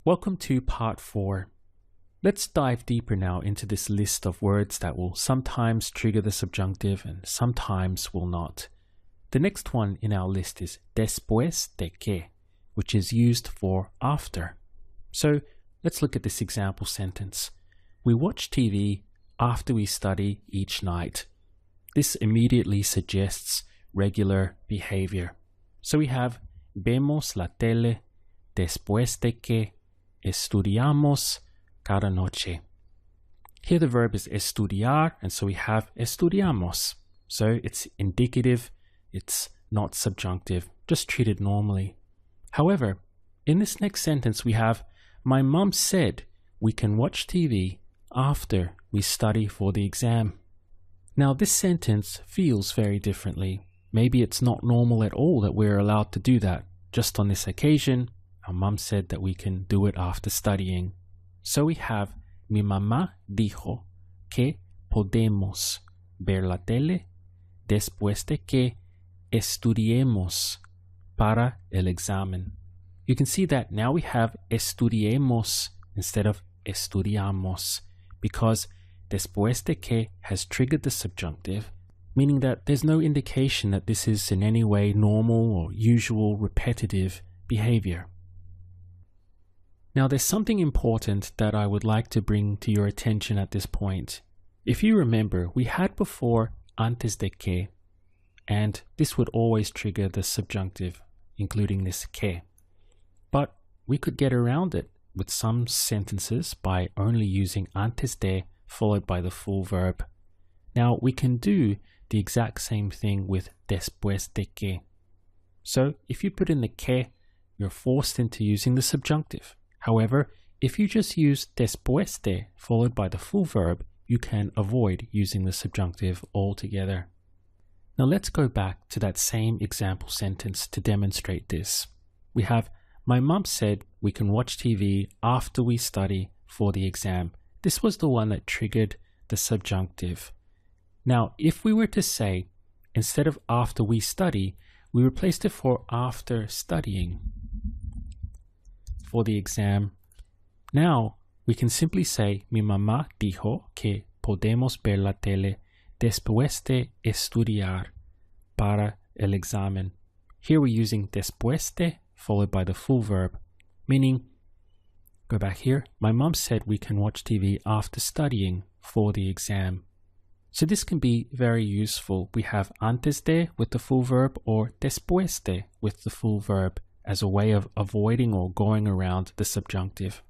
Welcome to part 4. Let's dive deeper now into this list of words that will sometimes trigger the subjunctive and sometimes will not. The next one in our list is después de que, which is used for after. So let's look at this example sentence. We watch TV after we study each night. This immediately suggests regular behavior. So we have vemos la tele después de que estudiamos cada noche. Here the verb is estudiar, and so we have estudiamos. So it's indicative, it's not subjunctive, just treated normally. However, in this next sentence we have, my mum said we can watch TV after we study for the exam. Now this sentence feels very differently. Maybe it's not normal at all that we're allowed to do that. Just on this occasion, our mum said that we can do it after studying. So we have, mi mamá dijo que podemos ver la tele después de que estudiemos para el examen. You can see that now we have estudiemos instead of estudiamos because después de que has triggered the subjunctive, meaning that there's no indication that this is in any way normal or usual repetitive behavior. Now there's something important that I would like to bring to your attention at this point. If you remember, we had before antes de que, and this would always trigger the subjunctive, including this que. But we could get around it with some sentences by only using antes de followed by the full verb. Now we can do the exact same thing with después de que. So if you put in the que, you're forced into using the subjunctive. However, if you just use después de followed by the full verb, you can avoid using the subjunctive altogether. Now let's go back to that same example sentence to demonstrate this. We have, my mum said we can watch TV after we study for the exam. This was the one that triggered the subjunctive. Now, if we were to say, instead of after we study, we replaced it for after studying for the exam. Now, we can simply say, mi mamá dijo que podemos ver la tele después de estudiar para el examen. Here we're using después de followed by the full verb, meaning, go back here, my mom said we can watch TV after studying for the exam. So this can be very useful. We have antes de with the full verb or después de with the full verb as a way of avoiding or going around the subjunctive.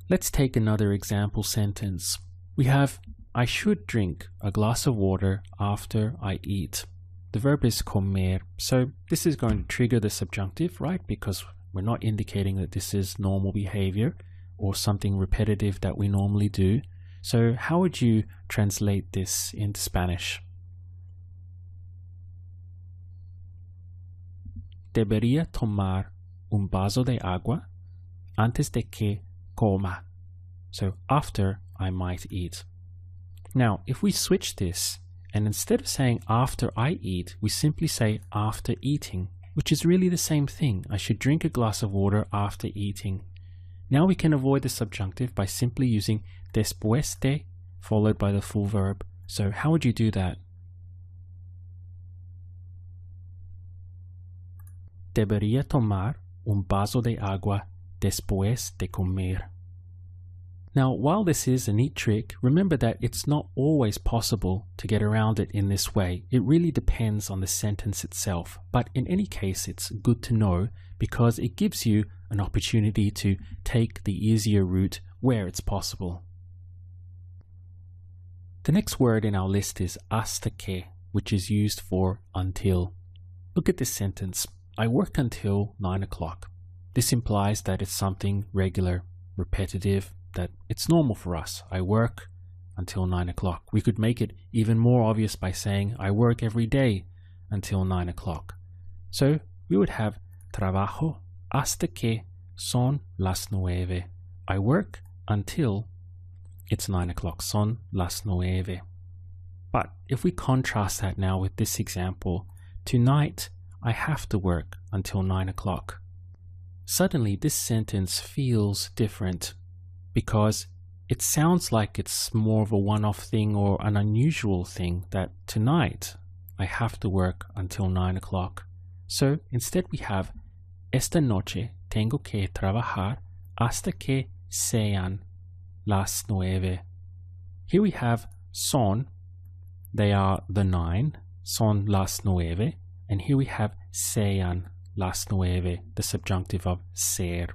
Let's take another example sentence. We have, I should drink a glass of water after I eat. The verb is comer, so this is going to trigger the subjunctive, right? Because we're not indicating that this is normal behavior or something repetitive that we normally do. So how would you translate this into Spanish? Debería tomar un vaso de agua antes de que coma. So after I might eat. Now, if we switch this and instead of saying after I eat, we simply say after eating, which is really the same thing. I should drink a glass of water after eating. Now we can avoid the subjunctive by simply using después de followed by the full verb. So how would you do that? Debería tomar un vaso de agua después de comer. Now, while this is a neat trick, remember that it's not always possible to get around it in this way. It really depends on the sentence itself. But in any case, it's good to know because it gives you an opportunity to take the easier route where it's possible. The next word in our list is hasta que, which is used for until. Look at this sentence. I work until 9 o'clock. This implies that it's something regular, repetitive, that it's normal for us. I work until 9 o'clock. We could make it even more obvious by saying I work every day until 9 o'clock. So we would have trabajo hasta que son las 9. I work until it's 9 o'clock. Son las 9. But if we contrast that now with this example, tonight I have to work until 9 o'clock. suddenly this sentence feels different because it sounds like it's more of a one-off thing or an unusual thing that tonight I have to work until 9 o'clock. So instead we have esta noche tengo que trabajar hasta que sean las 9. Here we have son, they are the 9, son las 9, and here we have sean las 9, the subjunctive of ser.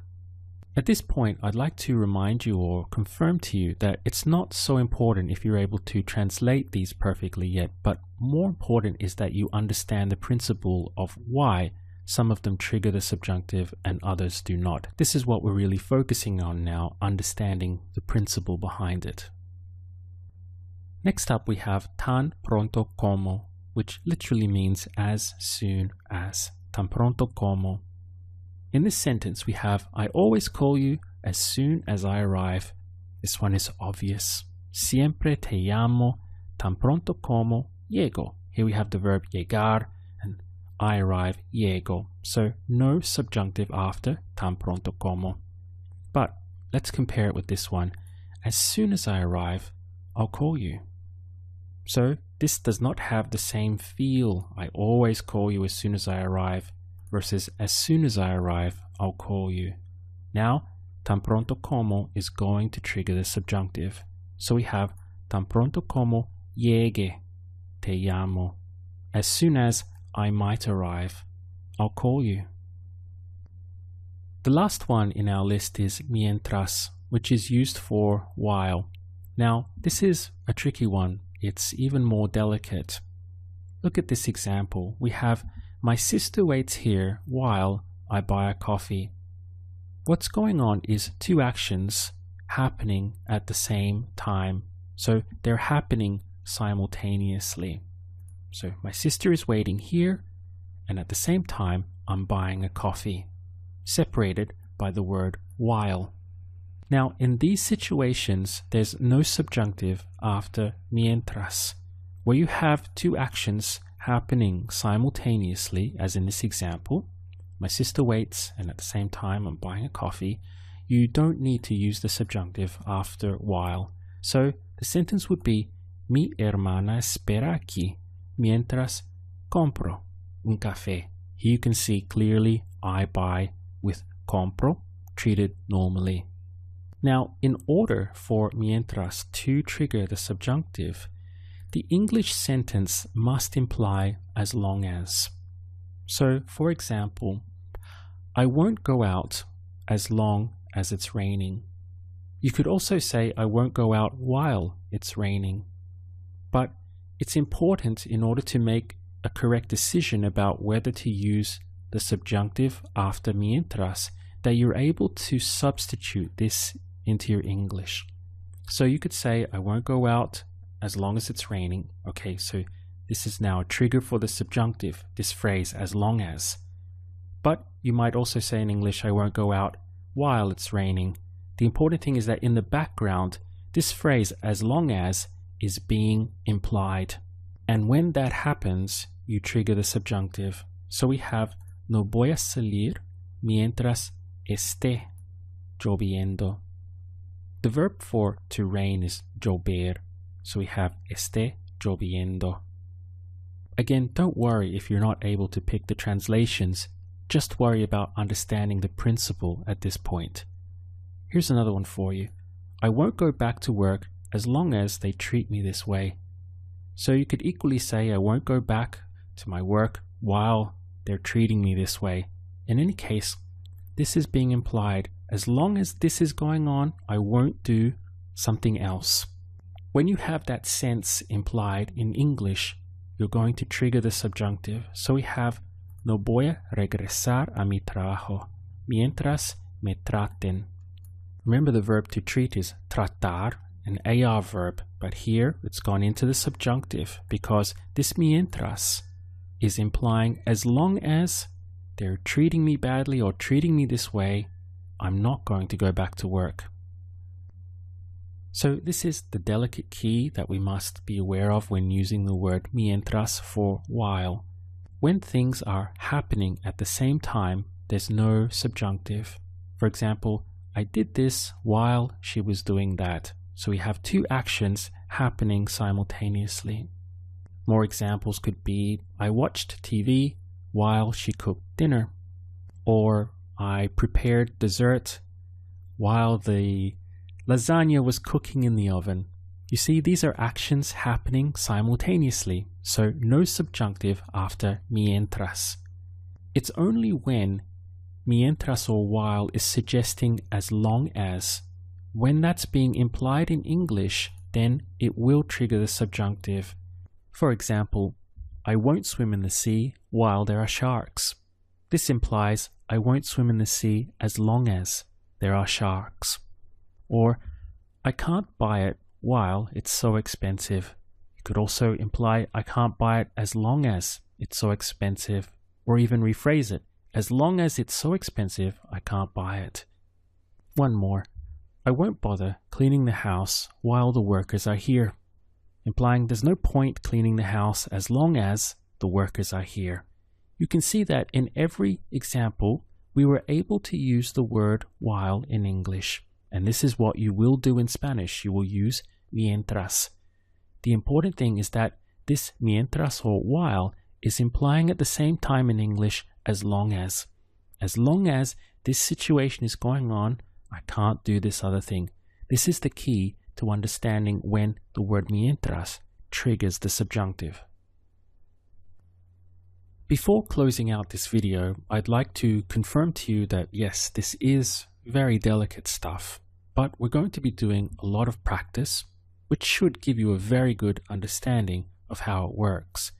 At this point, I'd like to remind you or confirm to you that it's not so important if you're able to translate these perfectly yet, but more important is that you understand the principle of why some of them trigger the subjunctive and others do not. This is what we're really focusing on now, understanding the principle behind it. Next up we have tan pronto como, which literally means as soon as. Tan pronto como. In this sentence we have I always call you as soon as I arrive. This one is obvious. Siempre te llamo tan pronto como llego. Here we have the verb llegar and I arrive, llego. So no subjunctive after tan pronto como. But let's compare it with this one. As soon as I arrive, I'll call you. So this does not have the same feel. I always call you as soon as I arrive versus as soon as I arrive, I'll call you. Now, tan pronto como is going to trigger the subjunctive. So we have tan pronto como llegue, te llamo. As soon as I might arrive, I'll call you. The last one in our list is mientras, which is used for while. Now, this is a tricky one. It's even more delicate. Look at this example. We have my sister waits here while I buy a coffee. What's going on is two actions happening at the same time. So they're happening simultaneously. So my sister is waiting here and at the same time I'm buying a coffee, separated by the word while. Now in these situations there's no subjunctive after mientras, where you have two actions happening simultaneously, as in this example. My sister waits and at the same time I'm buying a coffee. You don't need to use the subjunctive after while. So the sentence would be mi hermana espera aquí mientras compro un café. Here you can see clearly I buy with compro treated normally. Now in order for mientras to trigger the subjunctive, the English sentence must imply as long as. So, for example, I won't go out as long as it's raining. You could also say I won't go out while it's raining. But it's important in order to make a correct decision about whether to use the subjunctive after mientras that you're able to substitute this into your English. So you could say I won't go out as long as it's raining. Okay, so this is now a trigger for the subjunctive, this phrase, as long as. But you might also say in English, I won't go out while it's raining. The important thing is that in the background, this phrase, as long as, is being implied. And when that happens, you trigger the subjunctive. So we have, no voy a salir mientras esté lloviendo. The verb for to rain is llover. So we have esté lloviendo. Again, don't worry if you're not able to pick the translations. Just worry about understanding the principle at this point. Here's another one for you. I won't go back to work as long as they treat me this way. So you could equally say I won't go back to my work while they're treating me this way. In any case, this is being implied. As long as this is going on, I won't do something else. When you have that sense implied in English, you're going to trigger the subjunctive. So we have no voy a regresar a mi trabajo mientras me traten. Remember the verb to treat is tratar, an AR verb, but here it's gone into the subjunctive because this mientras is implying as long as they're treating me badly or treating me this way, I'm not going to go back to work. So this is the delicate key that we must be aware of when using the word mientras for while. When things are happening at the same time, there's no subjunctive. For example, I did this while she was doing that. So we have two actions happening simultaneously. More examples could be, I watched TV while she cooked dinner. Or I prepared dessert while the lasagna was cooking in the oven. You see, these are actions happening simultaneously, so no subjunctive after mientras. It's only when mientras or while is suggesting as long as, when that's being implied in English, then it will trigger the subjunctive. For example, I won't swim in the sea while there are sharks. This implies I won't swim in the sea as long as there are sharks. Or, I can't buy it while it's so expensive. It could also imply I can't buy it as long as it's so expensive. Or even rephrase it, as long as it's so expensive, I can't buy it. One more, I won't bother cleaning the house while the workers are here. Implying there's no point cleaning the house as long as the workers are here. You can see that in every example, we were able to use the word while in English. And this is what you will do in Spanish. You will use mientras. The important thing is that this mientras or while is implying at the same time in English as long as. As long as this situation is going on, I can't do this other thing. This is the key to understanding when the word mientras triggers the subjunctive. Before closing out this video, I'd like to confirm to you that yes, this is very delicate stuff, but we're going to be doing a lot of practice, which should give you a very good understanding of how it works.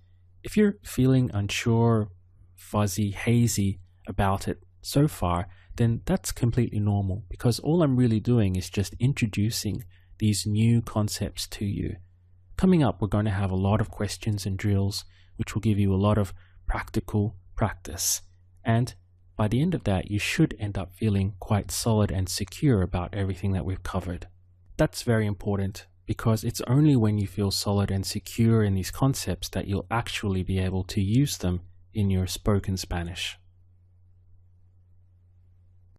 If you're feeling unsure, fuzzy, hazy about it so far, then that's completely normal, because all I'm really doing is just introducing these new concepts to you. Coming up, we're going to have a lot of questions and drills, which will give you a lot of practical practice. And by the end of that, you should end up feeling quite solid and secure about everything that we've covered. That's very important, because it's only when you feel solid and secure in these concepts that you'll actually be able to use them in your spoken Spanish.